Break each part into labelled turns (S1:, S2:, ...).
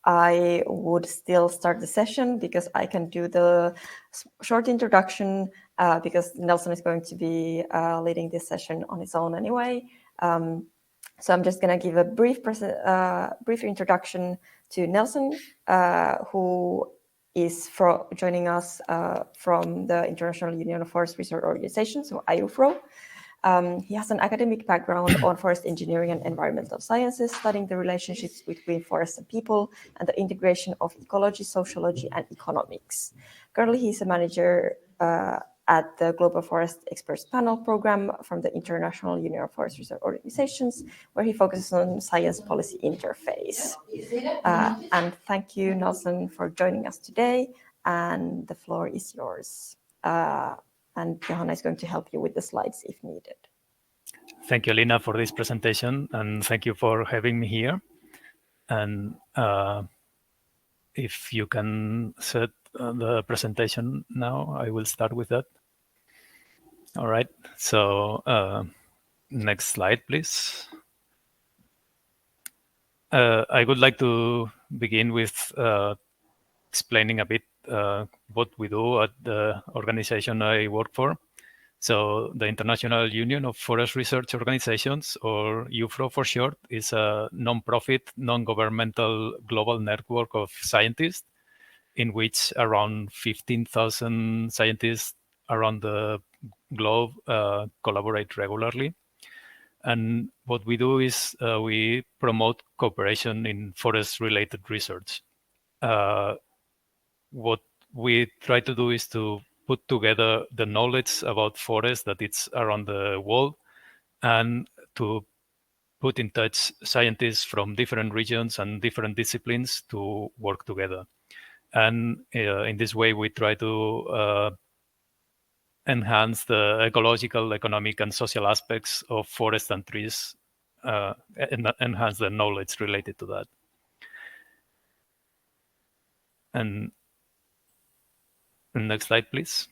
S1: I would still start the session because I can do the short introduction because Nelson is going to be leading this session on his own anyway. So I'm just going to give a brief introduction to Nelson, who is joining us from the International Union of Forest Research Organizations, so IUFRO. He has an academic background on forest engineering and environmental sciences, studying the relationships between forests and people and the integration of ecology, sociology, and economics. Currently, he's a manager at the Global Forest Experts Panel program from the International Union of Forest Research Organizations, where he focuses on science policy interface. And thank you, Nelson, for joining us today. And the floor is yours. And Johanna is going to help you with the slides if needed.
S2: Thank you, Lina, for this presentation, and thank you for having me here. And if you can set the presentation now, I will start with that. All right, so next slide, please. I would like to begin with explaining a bit what we do at the organization I work for. So the International Union of Forest Research Organizations, or UFRO for short, is a non-profit, non-governmental global network of scientists in which around 15,000 scientists around the globe collaborate regularly. And what we do is we promote cooperation in forest-related research. What we try to do is to put together the knowledge about forests that it's around the world and to put in touch scientists from different regions and different disciplines to work together. And in this way, we try to enhance the ecological, economic, and social aspects of forests and trees, and enhance the knowledge related to that. And next slide, please.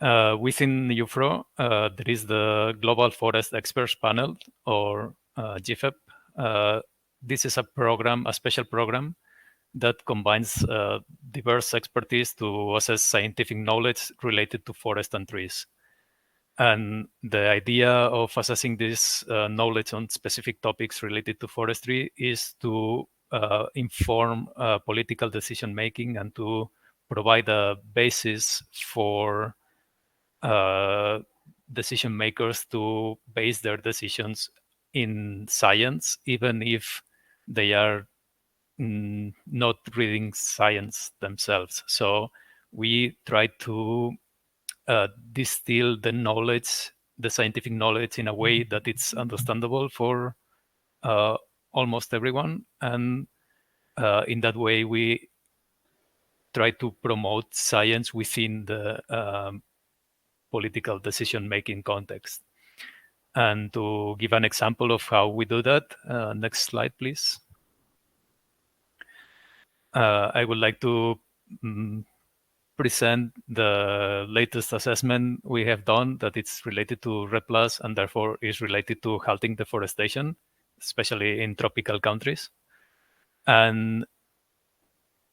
S2: Within UFRO, there is the Global Forest Experts Panel, or GFEP. This is a program, a special program that combines diverse expertise to assess scientific knowledge related to forest and trees. And the idea of assessing this knowledge on specific topics related to forestry is to inform political decision-making and to provide a basis for decision makers to base their decisions in science, even if they are not reading science themselves. So we try to distill the knowledge, the scientific knowledge, in a way that it's understandable for almost everyone. And in that way, we try to promote science within the political decision-making context. And to give an example of how we do that, next slide, please. I would like to present the latest assessment we have done that it's related to REDD+ and therefore is related to halting deforestation, especially in tropical countries. And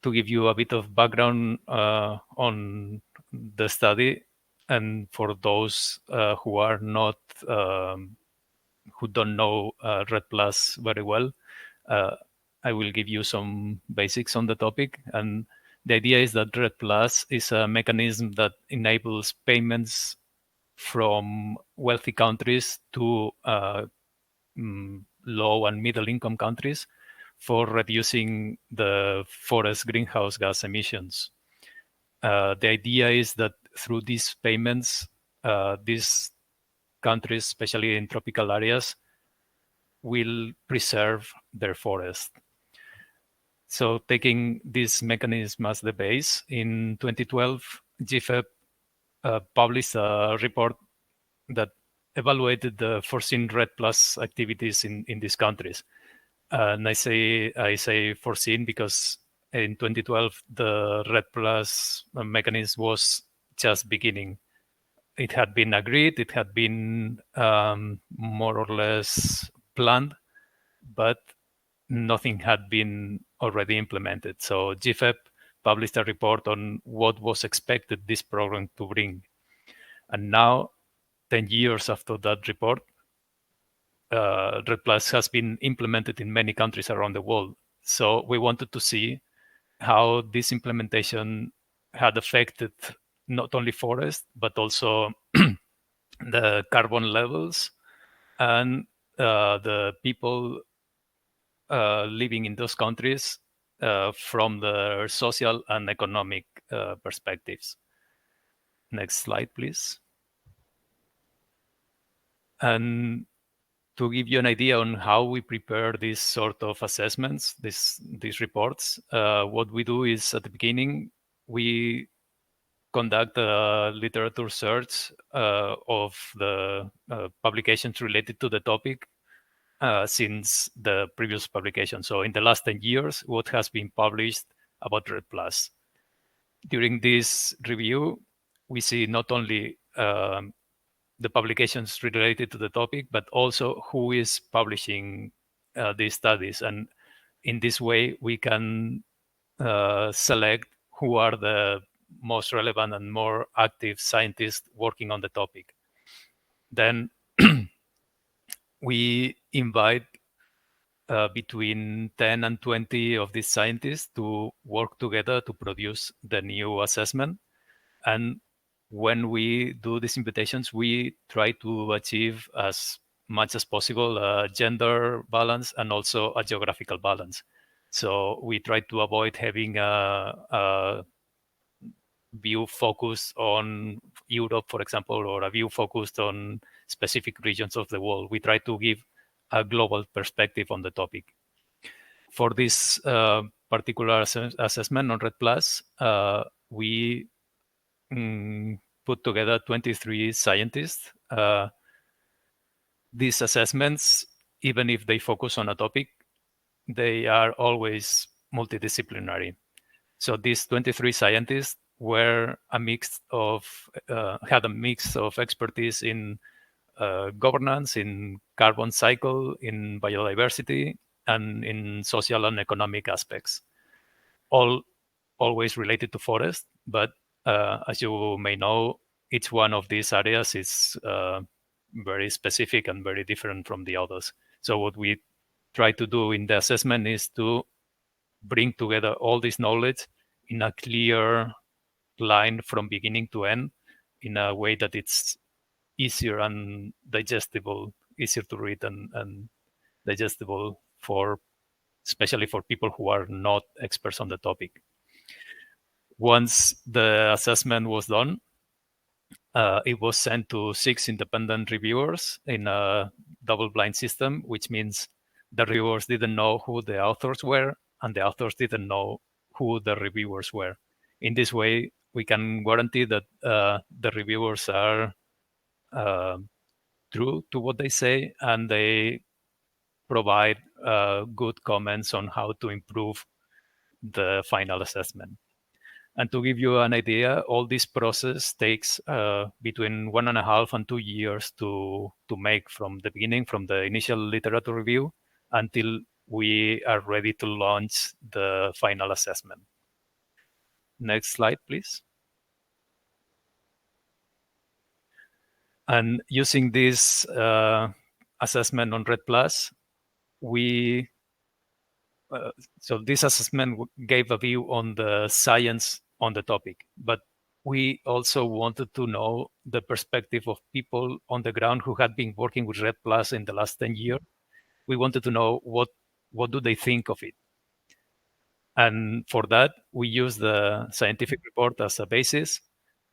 S2: to give you a bit of background on the study, and for those who are not, who don't know REDD+ very well, I will give you some basics on the topic. And the idea is that REDD+ is a mechanism that enables payments from wealthy countries to low and middle income countries for reducing the forest greenhouse gas emissions. The idea is that through these payments, these countries, especially in tropical areas, will preserve their forest. So taking this mechanism as the base, in 2012, GFEP published a report that evaluated the foreseen REDD+ activities in these countries. And I say foreseen because in 2012, the REDD+ mechanism was just beginning. It had been agreed, it had been more or less planned, but nothing had been already implemented. So GFEP published a report on what was expected this program to bring. And now, 10 years after that report, RED Plus has been implemented in many countries around the world. So we wanted to see how this implementation had affected not only forest, but also the carbon levels and the people living in those countries from their social and economic perspectives. Next slide, please. And to give you an idea on how we prepare these sort of assessments, these reports, what we do is at the beginning, we conduct a literature search of the publications related to the topic since the previous publication. So in the last 10 years, what has been published about RED Plus. During this review, we see not only the publications related to the topic, but also who is publishing these studies. And in this way, we can select who are the most relevant and more active scientists working on the topic. Then we invite between 10 and 20 of these scientists to work together to produce the new assessment. And when we do these invitations, we try to achieve as much as possible a gender balance and also a geographical balance. So we try to avoid having a view focused on Europe, for example, or a view focused on specific regions of the world. We try to give a global perspective on the topic. For this particular assessment on RED Plus, we put together 23 scientists. These assessments, even if they focus on a topic, they are always multidisciplinary. So these 23 scientists were a mix of had a mix of expertise in governance, in carbon cycle, in biodiversity, and in social and economic aspects. All always related to forest, but as you may know, each one of these areas is very specific and very different from the others. So what we try to do in the assessment is to bring together all this knowledge in a clear line from beginning to end in a way that it's easier and digestible, easier to read and digestible for, especially for people who are not experts on the topic. Once the assessment was done, it was sent to 6 independent reviewers in a double-blind system, which means the reviewers didn't know who the authors were, and the authors didn't know who the reviewers were. In this way, we can guarantee that the reviewers are true to what they say, and they provide good comments on how to improve the final assessment. And to give you an idea, all this process takes between 1.5 and 2 years to make from the beginning, from the initial literature review until we are ready to launch the final assessment. Next slide, please. And using this assessment on RED Plus, so this assessment gave a view on the science on the topic, but we also wanted to know the perspective of people on the ground who had been working with RED Plus in the last 10 years. We wanted to know what do they think of it. And for that, we used the scientific report as a basis,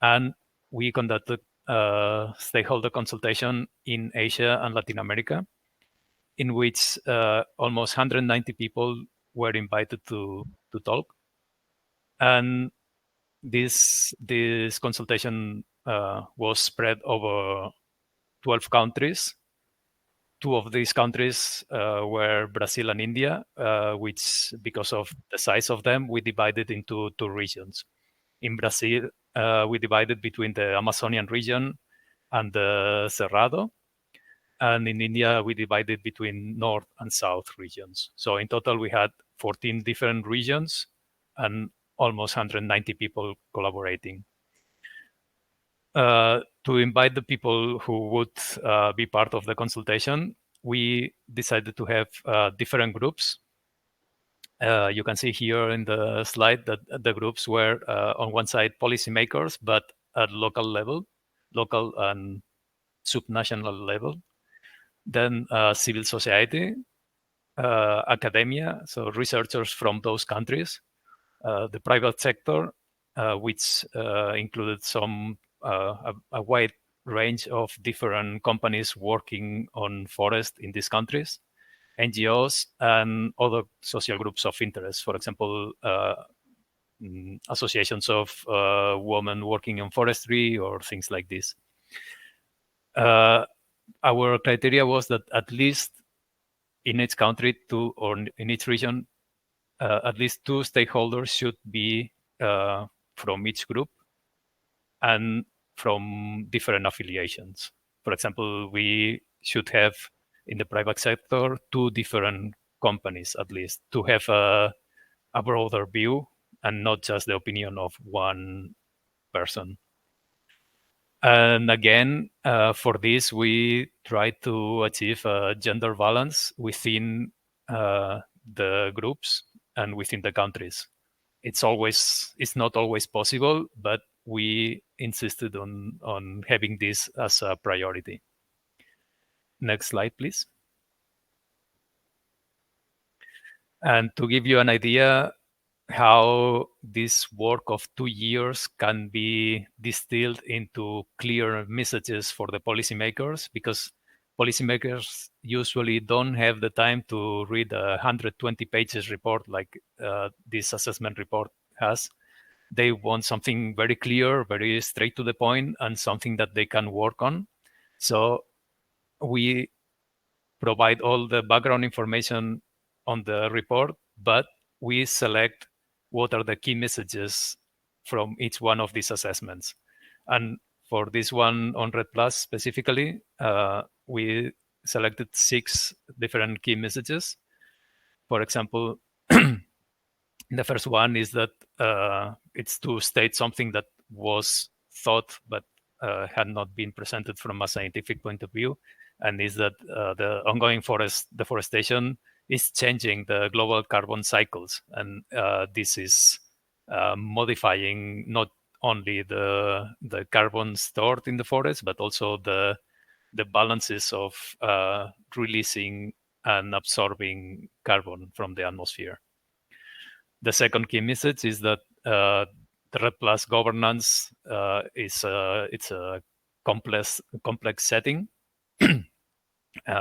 S2: and we conducted stakeholder consultation in Asia and Latin America, in which almost 190 people were invited to talk. And this consultation was spread over 12 countries. 2 of these countries were Brazil and India, which, because of the size of them, we divided into 2 regions. In Brazil, we divided between the Amazonian region and the Cerrado. And in India, we divided between North and South regions. So in total, we had 14 different regions and almost 190 people collaborating. To invite the people who would be part of the consultation, we decided to have different groups. You can see here in the slide that the groups were on one side policymakers, but at local level, local and subnational level. Then civil society, academia, so researchers from those countries, the private sector, which included a wide range of different companies working on forest in these countries, NGOs, and other social groups of interest. For example, associations of women working in forestry or things like this. Our criteria was that at least in each country, or in each region, at least two stakeholders should be from each group and from different affiliations. For example, we should have in the private sector two different companies at least to have a broader view and not just the opinion of one person. And again, for this, we try to achieve a gender balance within the groups and within the countries. It's not always possible, but we insisted on having this as a priority. Next slide, please. And to give you an idea how this work of 2 years can be distilled into clear messages for the policymakers, because policymakers usually don't have the time to read a 120 pages report like this assessment report has. They want something very clear, very straight to the point, and something that they can work on. So we provide all the background information on the report, but we select what are the key messages from each one of these assessments. And for this one on REDD Plus specifically, we selected 6 different key messages. For example, the first one is that it's to state something that was thought but had not been presented from a scientific point of view, and is that the ongoing forest deforestation is changing the global carbon cycles, and this is modifying not only the carbon stored in the forest, but also the balances of releasing and absorbing carbon from the atmosphere. The second key message is that the REDD Plus governance it's a complex setting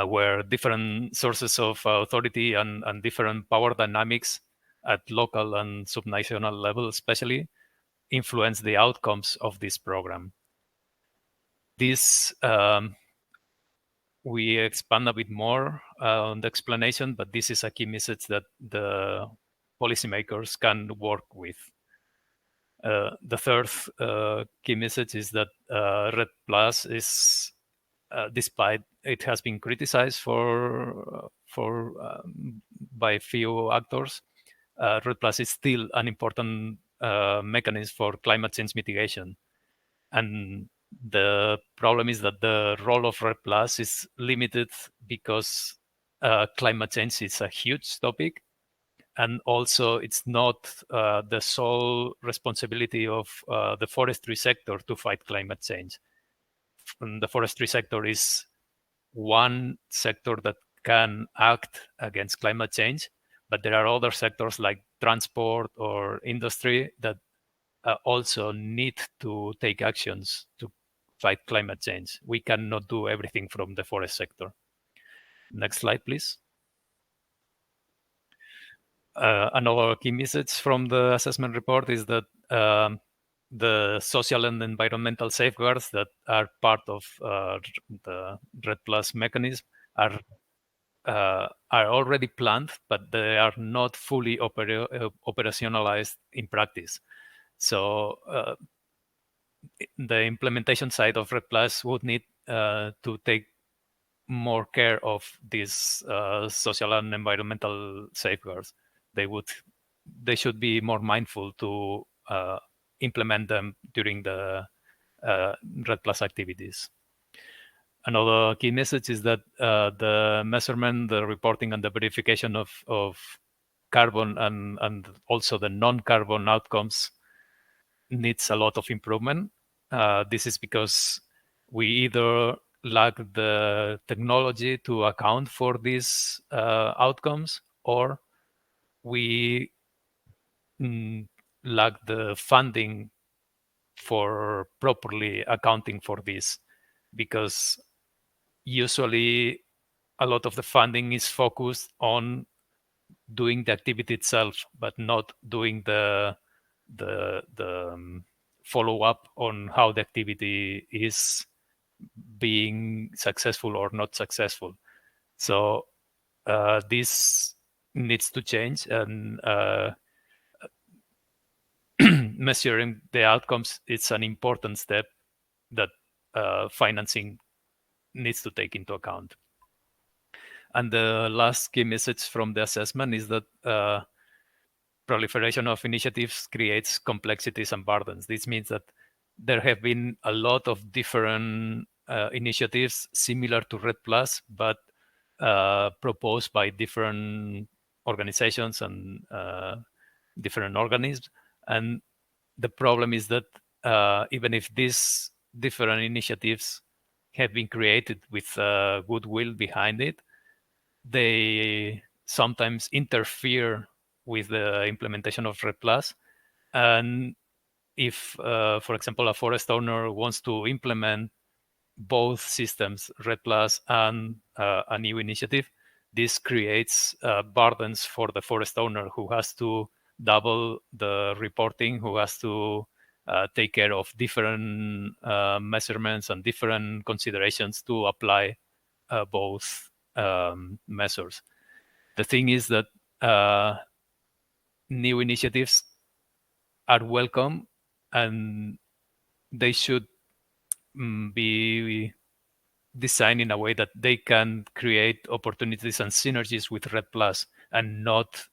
S2: where different sources of authority and different power dynamics at local and subnational level especially influence the outcomes of this program. This we expand a bit more on the explanation, but this is a key message that the policymakers can work with. The third key message is that REDD Plus is, despite it has been criticized by few actors, REDD Plus is still an important mechanism for climate change mitigation. And the problem is that the role of REDD Plus is limited because climate change is a huge topic. And also, it's not the sole responsibility of the forestry sector to fight climate change. And the forestry sector is one sector that can act against climate change, but there are other sectors like transport or industry that also need to take actions to fight climate change. We cannot do everything from the forest sector. Next slide, please. Another key message from the assessment report is that the social and environmental safeguards that are part of the REDD Plus mechanism are already planned, but they are not fully operationalized in practice. So the implementation side of REDD Plus would need to take more care of these social and environmental safeguards. They should be more mindful to implement them during the REDD Plus activities. Another key message is that the measurement, the reporting, and the verification of carbon and also the non-carbon outcomes needs a lot of improvement. This is because we either lack the technology to account for these outcomes, or we lack the funding for properly accounting for this, because usually a lot of the funding is focused on doing the activity itself, but not doing the follow up on how the activity is being successful or not successful. So this needs to change, and measuring the outcomes is an important step that financing needs to take into account. And the last key message from the assessment is that proliferation of initiatives creates complexities and burdens. This means that there have been a lot of different initiatives similar to REDD Plus, but proposed by different organizations and different organisms. And the problem is that even if these different initiatives have been created with goodwill behind it, they sometimes interfere with the implementation of REDD Plus. And if, for example, a forest owner wants to implement both systems, REDD Plus and a new initiative, this creates burdens for the forest owner, who has to double the reporting, who has to take care of different measurements and different considerations to apply both measures. The thing is that new initiatives are welcome, and they should be designed in a way that they can create opportunities and synergies with REDD Plus and not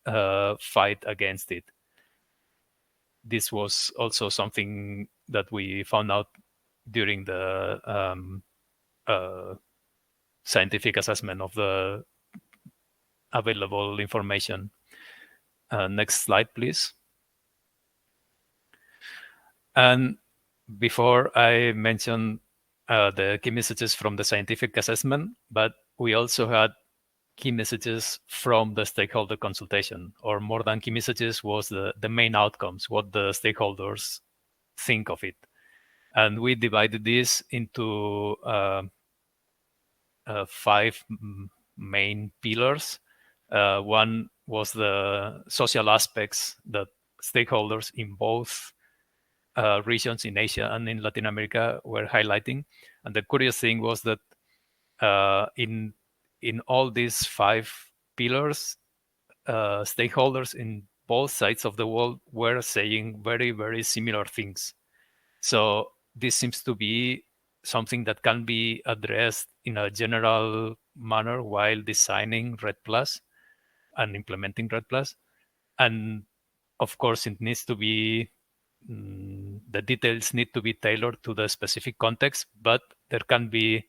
S2: fight against it. This was also something that we found out during the scientific assessment of the available information. Next slide, please. And before I mentioned the key messages from the scientific assessment, but we also had key messages from the stakeholder consultation, or more than key messages was the main outcomes, what the stakeholders think of it. And we divided this into 5 main pillars. One was the social aspects that stakeholders in both regions in Asia and in Latin America were highlighting. And the curious thing was that in all these 5 pillars, stakeholders in both sides of the world were saying very, very similar things. So this seems to be something that can be addressed in a general manner while designing REDD Plus and implementing REDD Plus. And of course, it needs to be the details need to be tailored to the specific context, but there can be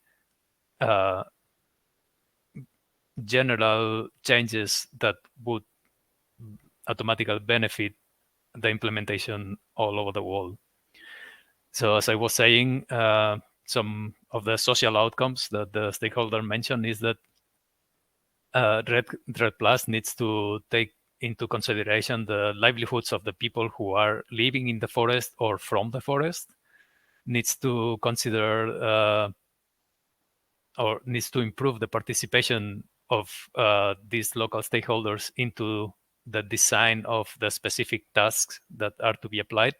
S2: general changes that would automatically benefit the implementation all over the world. So as I was saying, some of the social outcomes that the stakeholder mentioned is that REDD Plus needs to take into consideration the livelihoods of the people who are living in the forest or from the forest, needs to consider or needs to improve the participation of these local stakeholders into the design of the specific tasks that are to be applied.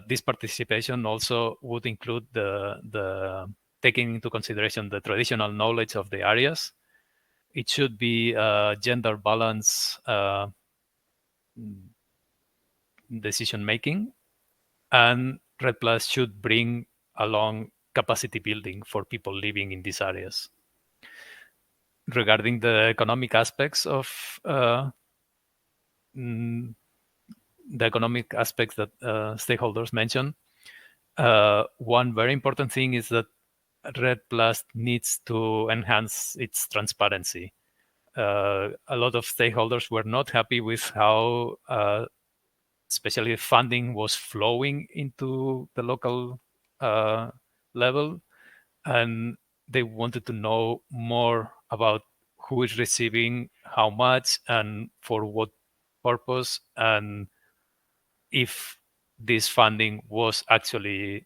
S2: This participation also would include the taking into consideration the traditional knowledge of the areas. It should be gender balance decision making, and REDD Plus should bring along capacity building for people living in these areas. Regarding the economic aspects of the economic aspects that stakeholders mentioned, one very important thing is that REDD+ needs to enhance its transparency. A lot of stakeholders were not happy with how especially funding was flowing into the local level, and they wanted to know more about who is receiving how much and for what purpose, and if this funding was actually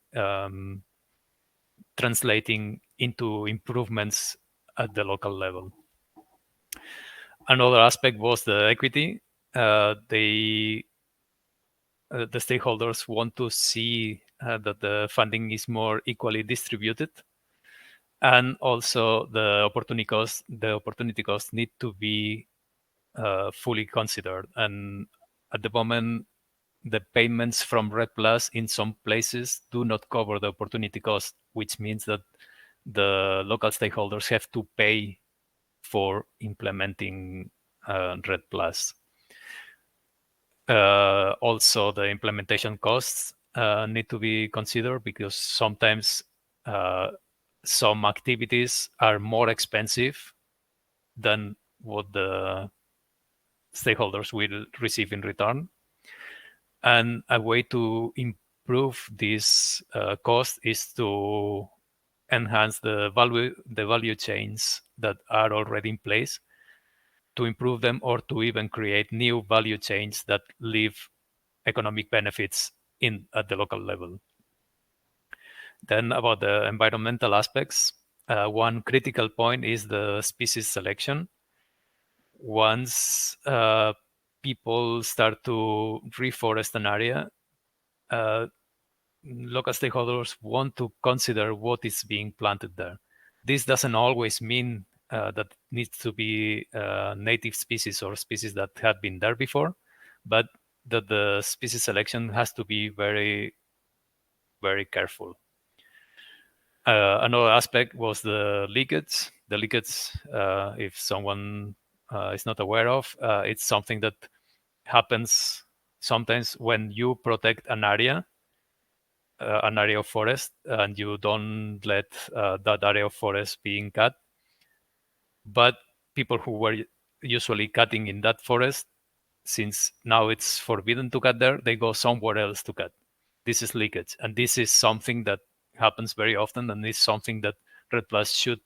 S2: translating into improvements at the local level. Another aspect was the equity. The stakeholders want to see that the funding is more equally distributed, and also the opportunity costs need to be fully considered. And at the moment, the payments from REDD+ in some places do not cover the opportunity cost, which means that the local stakeholders have to pay for implementing REDD+. Also, the implementation costs need to be considered, because sometimes some activities are more expensive than what the stakeholders will receive in return. And a way to improve this cost is to enhance the value chains that are already in place, to improve them, or to even create new value chains that leave economic benefits at the local level. Then about the environmental aspects, one critical point is the species selection. Once people start to reforest an area, local stakeholders want to consider what is being planted there. This doesn't always mean that it needs to be native species or species that have been there before, but that the species selection has to be very, very careful. Another aspect was the leakage. The leakage, if someone is not aware of, it's something that happens sometimes when you protect an area of forest, and you don't let that area of forest being cut. But people who were usually cutting in that forest, since now it's forbidden to cut there, they go somewhere else to cut. This is leakage, and this is something that happens very often, and is something that REDD+ should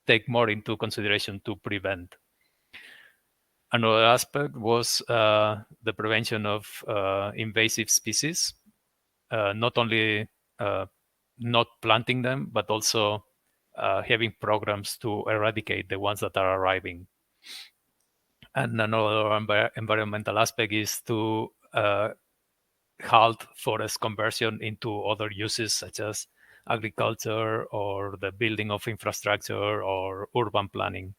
S2: take more into consideration to prevent. Another aspect was the prevention of invasive species, not only not planting them, but also having programs to eradicate the ones that are arriving. And another environmental aspect is to halt forest conversion into other uses, such as agriculture or the building of infrastructure or urban planning.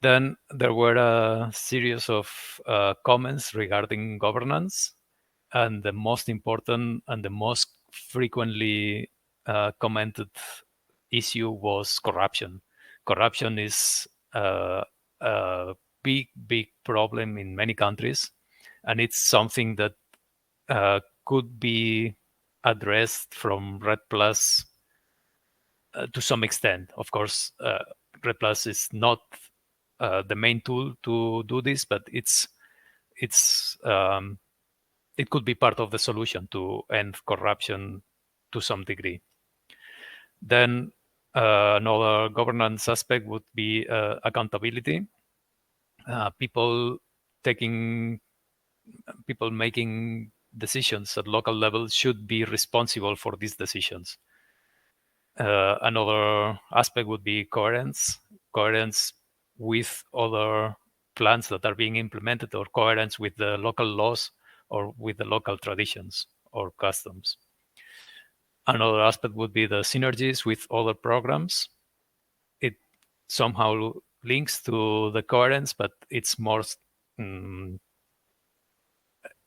S2: Then there were a series of comments regarding governance, and the most important and the most frequently commented issue was corruption. Corruption is a big problem in many countries, and it's something that could be addressed from REDD+ to some extent. Of course, REDD+ is not the main tool to do this, but it could be part of the solution to end corruption to some degree. Then another governance aspect would be accountability. People making decisions at local level should be responsible for these decisions. Another aspect would be coherence with other plans that are being implemented, or coherence with the local laws or with the local traditions or customs. Another aspect would be the synergies with other programs. It somehow links to the coherence, but it's more in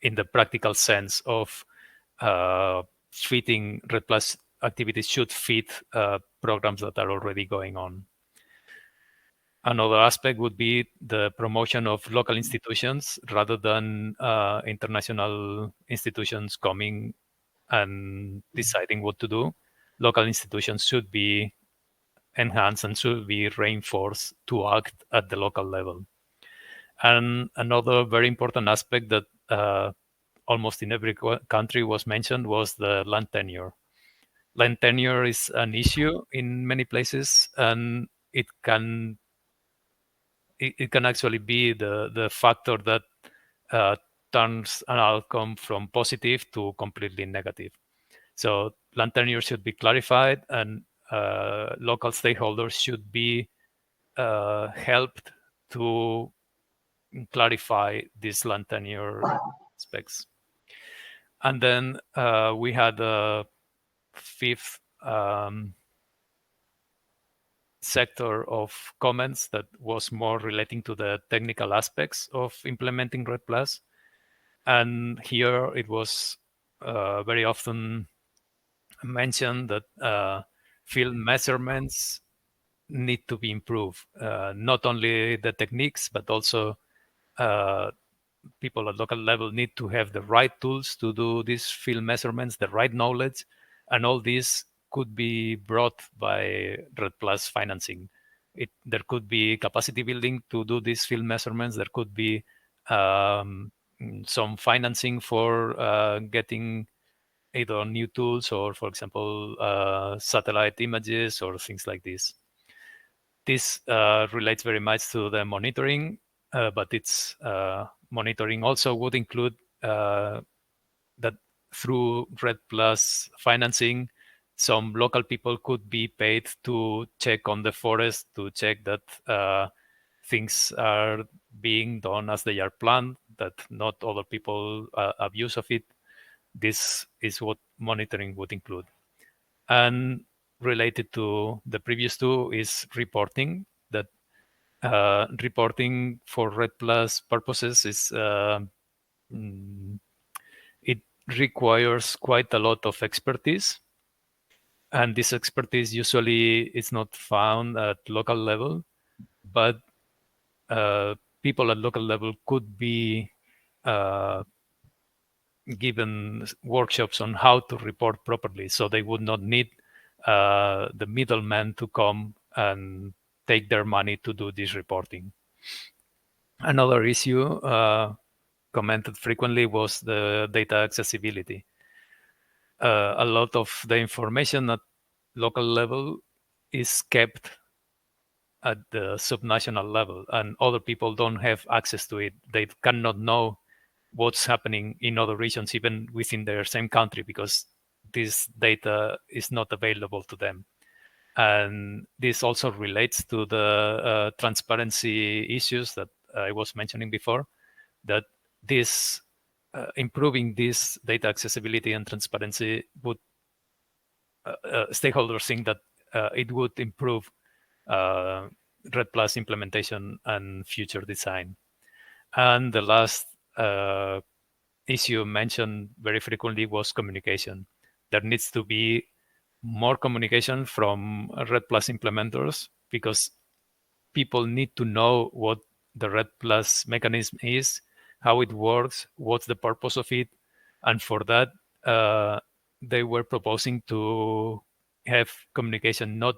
S2: the practical sense of fitting RED Plus activities should fit programs that are already going on. Another aspect would be the promotion of local institutions rather than international institutions coming and deciding what to do. Local institutions should be enhanced and should be reinforced to act at the local level. And another very important aspect that almost in every country was mentioned was the land tenure. Land tenure is an issue in many places, and it can actually be the factor that turns an outcome from positive to completely negative. So land tenure should be clarified, and local stakeholders should be helped to clarify these land tenure specs. And then we had a fifth sector of comments that was more relating to the technical aspects of implementing RED Plus. And here it was very often mentioned that field measurements need to be improved. Not only the techniques, but also people at local level need to have the right tools to do these field measurements, the right knowledge, and all this could be brought by RED Plus financing. There could be capacity building to do these field measurements. There could be some financing for getting either new tools or, for example, satellite images or things like this. This relates very much to the monitoring, but its monitoring also would include that through RED Plus financing, some local people could be paid to check on the forest, to check that things are being done as they are planned, that not other people abuse of it. This is what monitoring would include. And related to the previous two is reporting. That reporting for RED Plus purposes is it requires quite a lot of expertise, and this expertise usually is not found at local level, but people at local level could be given workshops on how to report properly, so they would not need the middleman to come and take their money to do this reporting. Another issue commented frequently was the data accessibility. A lot of the information at local level is kept at the subnational level, and other people don't have access to it. They cannot know what's happening in other regions, even within their same country, because this data is not available to them. And this also relates to the transparency issues that I was mentioning before, that this improving this data accessibility and transparency would stakeholders think that it would improve RED Plus implementation and future design. And the last issue mentioned very frequently was communication. There needs to be more communication from RED Plus implementers, because people need to know what the RED Plus mechanism is, how it works, what's the purpose of it. And for that, they were proposing to have communication not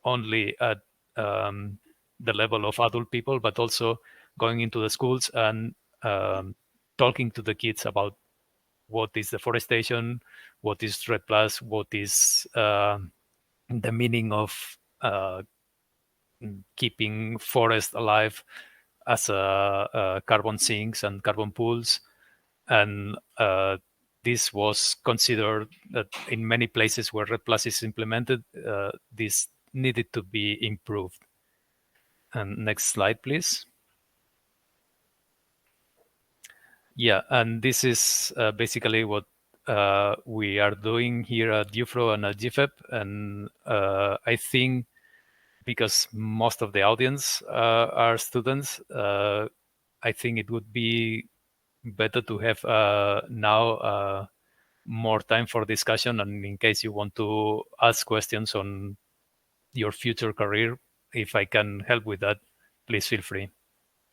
S2: only at the level of adult people, but also going into the schools and talking to the kids about what is deforestation, what is RED Plus, what is the meaning of keeping forest alive as carbon sinks and carbon pools. And this was considered that in many places where RED Plus is implemented, this needed to be improved. And next slide, please. Yeah, and this is basically what we are doing here at UFRO and at GFEP. And I think because most of the audience are students, I think it would be better to have now more time for discussion. And in case you want to ask questions on your future career, if I can help with that, please feel free.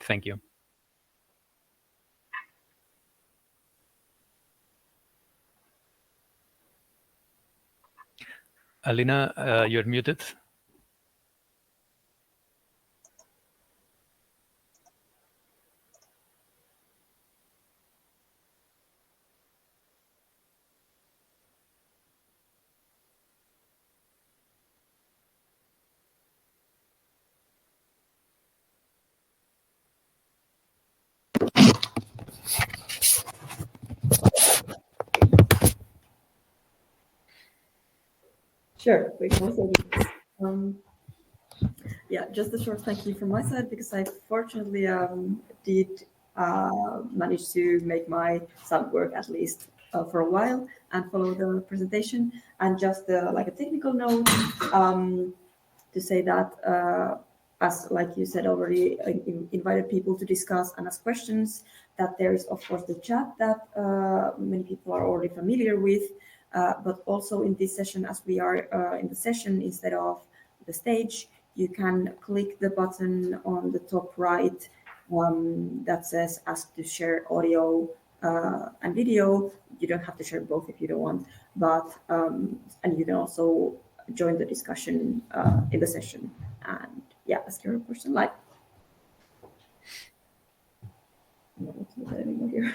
S2: Thank you. Alina, you're muted.
S1: Sure, we can also do this. Yeah, just a short thank you from my side because I fortunately did manage to make my sound work at least for a while and follow the presentation. And just like a technical note, to say that, as like you said already, invited people to discuss and ask questions, that there is, of course, the chat that many people are already familiar with, but also in this session, as we are in the session instead of the stage, you can click the button on the top right that says ask to share audio and video. You don't have to share both if you don't want, but and you can also join the discussion in the session and yeah, ask your question live. I'm not looking at that anymore here.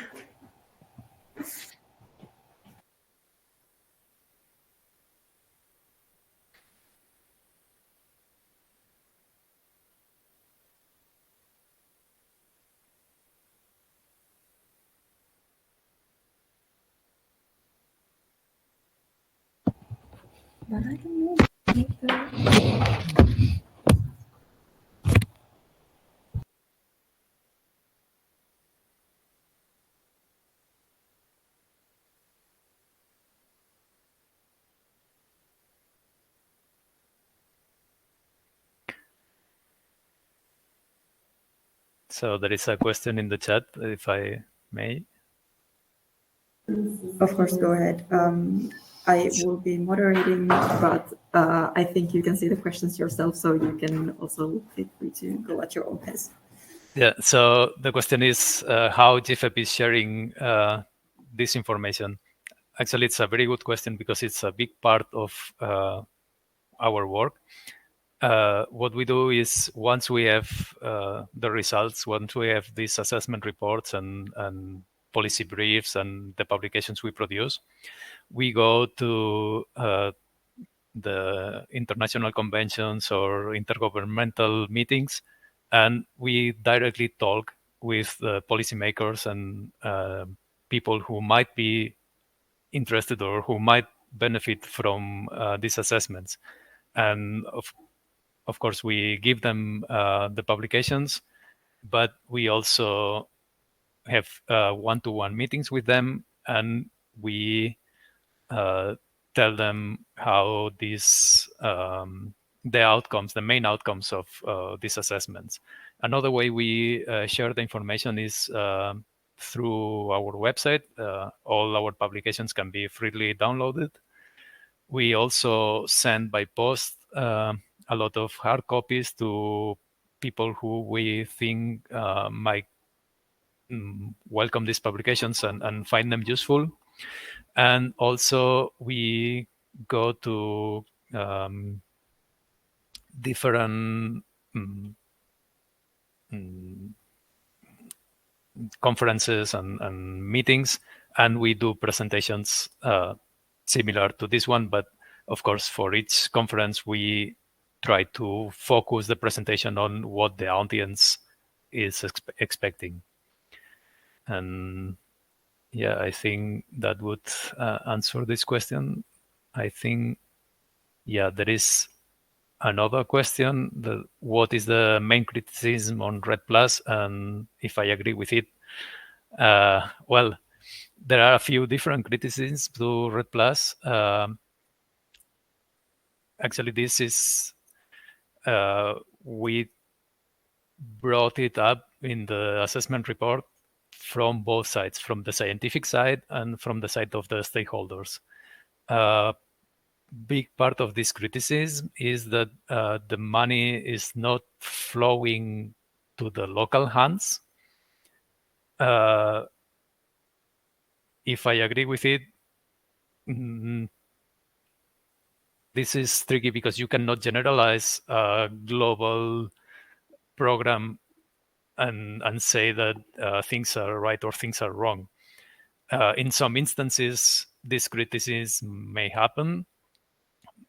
S1: But I can move the...
S2: So there is a question in the chat, if I may.
S1: Of course, go ahead. I will be moderating, but I think you can see the questions yourself, so you can also feel free to go at your own pace.
S2: Yeah, so the question is how GFEP is sharing this information. Actually, it's a very good question because it's a big part of our work. What we do is once we have the results, once we have these assessment reports and policy briefs and the publications we produce, we go to the international conventions or intergovernmental meetings, and we directly talk with the policymakers and people who might be interested or who might benefit from these assessments. And of course, we give them the publications, but we also have one-to-one meetings with them, and we tell them how these the outcomes, the main outcomes of these assessments. Another way we share the information is through our website. All our publications can be freely downloaded. We also send by post a lot of hard copies to people who we think might welcome these publications and find them useful. And also we go to different conferences and meetings, and we do presentations similar to this one, but of course for each conference we try to focus the presentation on what the audience is expecting. And yeah, I think that would answer this question. I think, yeah, there is another question. What is the main criticism on Red Plus, and if I agree with it? Well, there are a few different criticisms to Red Plus. Actually, this is we brought it up in the assessment report from both sides, from the scientific side and from the side of the stakeholders. Big part of this criticism is that the money is not flowing to the local hands. If I agree with it, this is tricky because you cannot generalize a global program and say that things are right or things are wrong. In some instances, this criticism may happen,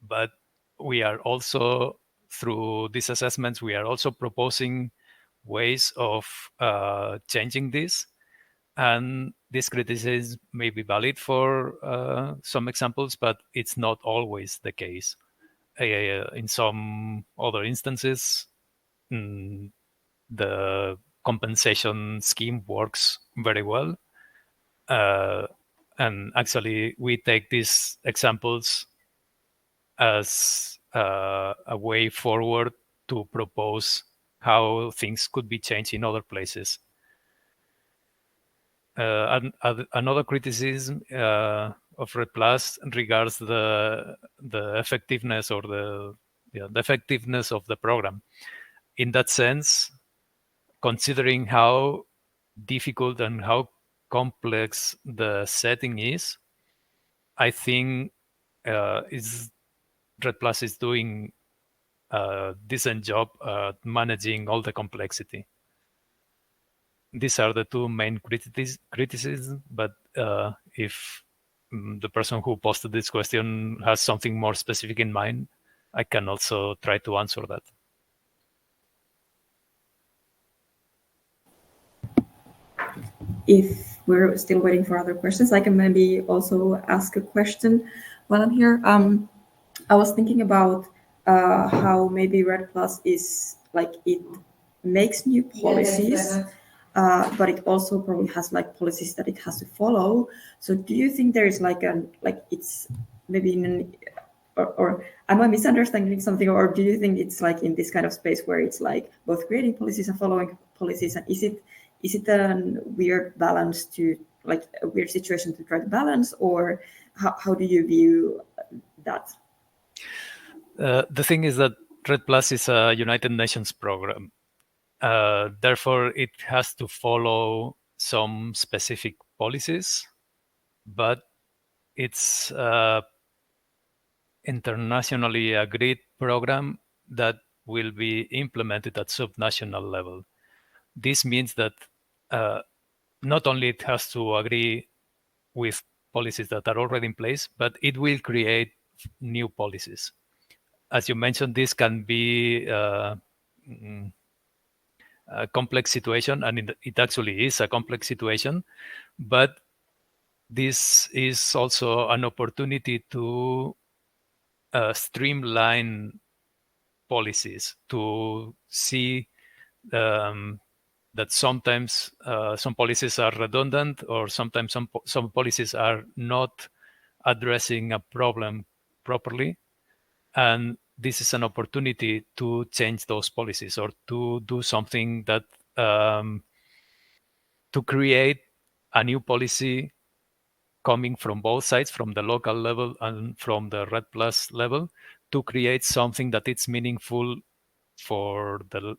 S2: but we are also, through these assessments, we are also proposing ways of changing this. And this criticism may be valid for some examples, but it's not always the case. In some other instances, the compensation scheme works very well. And actually, we take these examples as a way forward to propose how things could be changed in other places. Another criticism of Red Plus regards the effectiveness or the effectiveness of the program. In that sense, considering how difficult and how complex the setting is, I think Red Plus is doing a decent job at managing all the complexity. These are the two main criticisms, but if the person who posted this question has something more specific in mind, I can also try to answer that.
S1: If we're still waiting for other questions, I can maybe also ask a question while I'm here. I was thinking about how maybe Red Plus is like it makes new policies, but it also probably has like policies that it has to follow. So do you think there is like it's maybe in an, or am I misunderstanding something, or do you think it's like in this kind of space where it's like both creating policies and following policies, and is it a weird balance to like a weird situation to try to balance, or how do you view that?
S2: The thing is that Red Plus is a United Nations program. Therefore, it has to follow some specific policies, but it's an internationally agreed program that will be implemented at subnational level. This means that not only it has to agree with policies that are already in place, but it will create new policies. As you mentioned, this can be a complex situation, and it actually is a complex situation, but this is also an opportunity to streamline policies, to see that sometimes some policies are redundant, or sometimes some policies are not addressing a problem properly. And this is an opportunity to change those policies, or to do something that to create a new policy coming from both sides, from the local level and from the Red Plus level, to create something that it's meaningful for the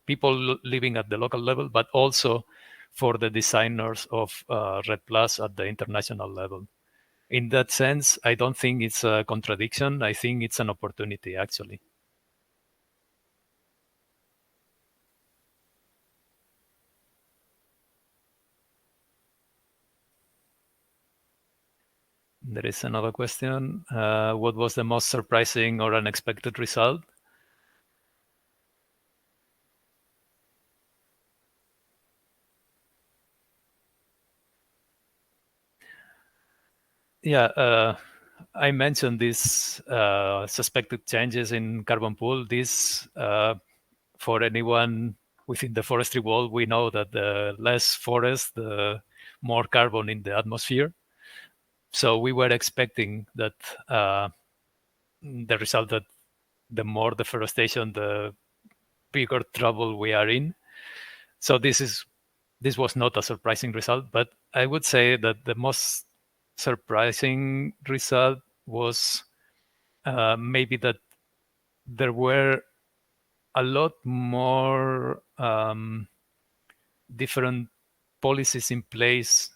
S2: people living at the local level, but also for the designers of Red Plus at the international level. In that sense, I don't think it's a contradiction. I think it's an opportunity, actually. There is another question. What was the most surprising or unexpected result? Yeah, I mentioned these suspected changes in carbon pool. This, for anyone within the forestry world, we know that the less forest, the more carbon in the atmosphere. So we were expecting that the result that the more deforestation, the bigger trouble we are in. So this is this was not a surprising result, but I would say that the most surprising result was maybe that there were a lot more different policies in place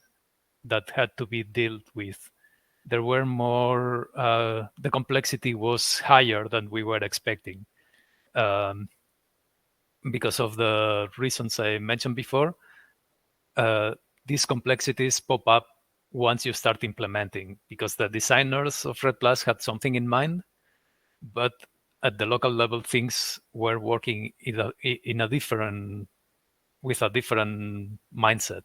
S2: that had to be dealt with. There were more, the complexity was higher than we were expecting. Because of the reasons I mentioned before, these complexities pop up once you start implementing, because the designers of Red Plus had something in mind, but at the local level, things were working in a different, with a different mindset.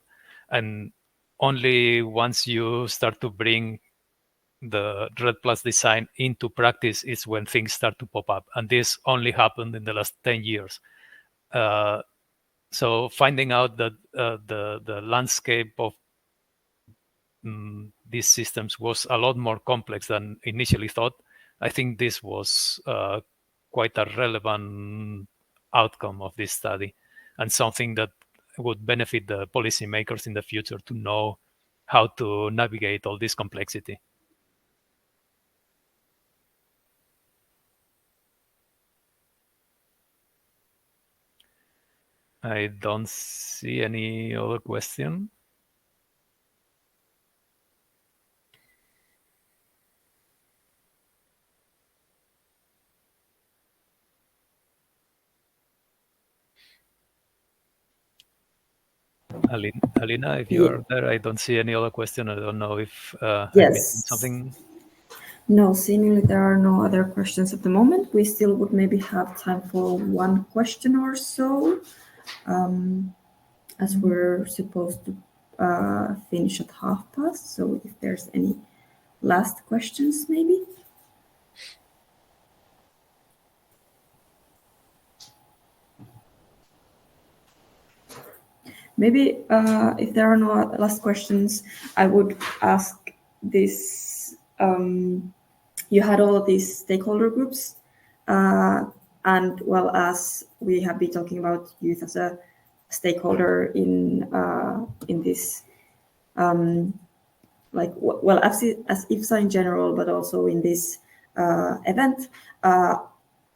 S2: And only once you start to bring the Red Plus design into practice is when things start to pop up. And this only happened in the last 10 years. So finding out that the landscape of these systems was a lot more complex than initially thought, I think this was quite a relevant outcome of this study, and something that would benefit the policymakers in the future to know how to navigate all this complexity. I don't see any other question. Alina, if you are there, I don't see any other question. I don't know if I'm missing something.
S1: No, seemingly there are no other questions at the moment. We still would maybe have time for one question or so, as we're supposed to finish at past. So if there's any last questions, maybe. Maybe if there are no last questions, I would ask this. You had all of these stakeholder groups, and well, as we have been talking about youth as a stakeholder in this, like, well, as IFSA in general, but also in this event.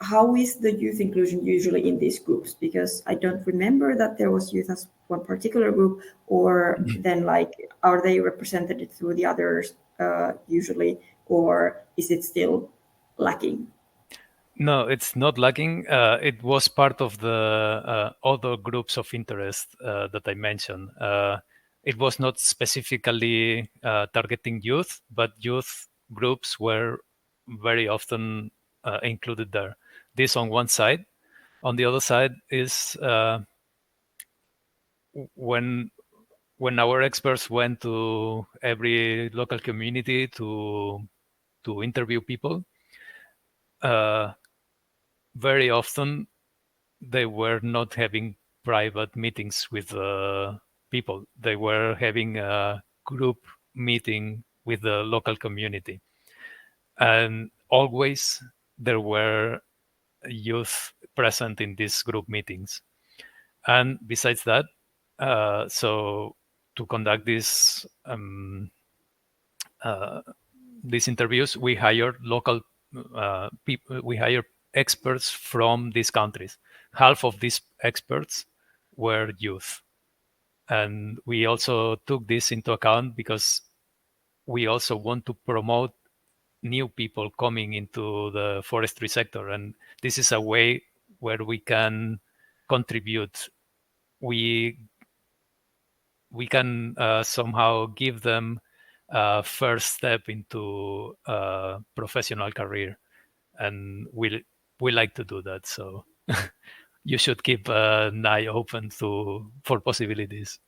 S1: How is the youth inclusion usually in these groups? Because I don't remember that there was youth as one particular group, or then like, are they represented through the others usually, or is it still lacking?
S2: No, it's not lacking. It was part of the other groups of interest that I mentioned. It was not specifically targeting youth, but youth groups were very often included there. This on one side. On the other side is when our experts went to every local community to interview people, very often they were not having private meetings with people. They were having a group meeting with the local community. And always there were youth present in these group meetings. And besides that, so to conduct these interviews, we hired local people. We hired experts from these countries. Half of these experts were youth, and we also took this into account because we also want to promote new people coming into the forestry sector, and this is a way where we can contribute. We can somehow give them a first step into a professional career, and we like to do that. So you should keep an eye open for possibilities.